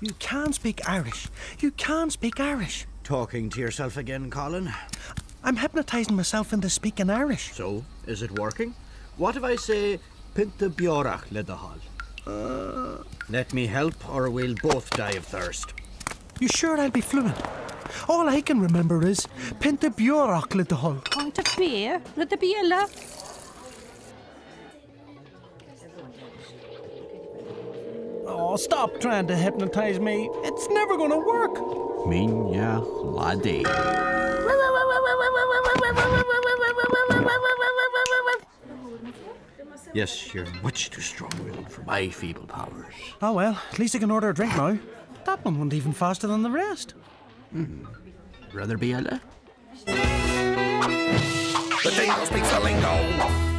You can speak Irish. You can speak Irish. Talking to yourself again, Colin? I'm hypnotising myself into speaking Irish. So, is it working? What if I say, Pinta Biorach le de hall? Let me help, or we'll both die of thirst. You sure I'll be fluent? All I can remember is Pinta Biorach le de hall. Pint of beer le de biela. Oh, stop trying to hypnotise me. It's never going to work. Minya laddie. Yes, you're much too strong-willed for my feeble powers. Oh well, at least I can order a drink now. That one went even faster than the rest. Rather be a The dingo speaks a lingo.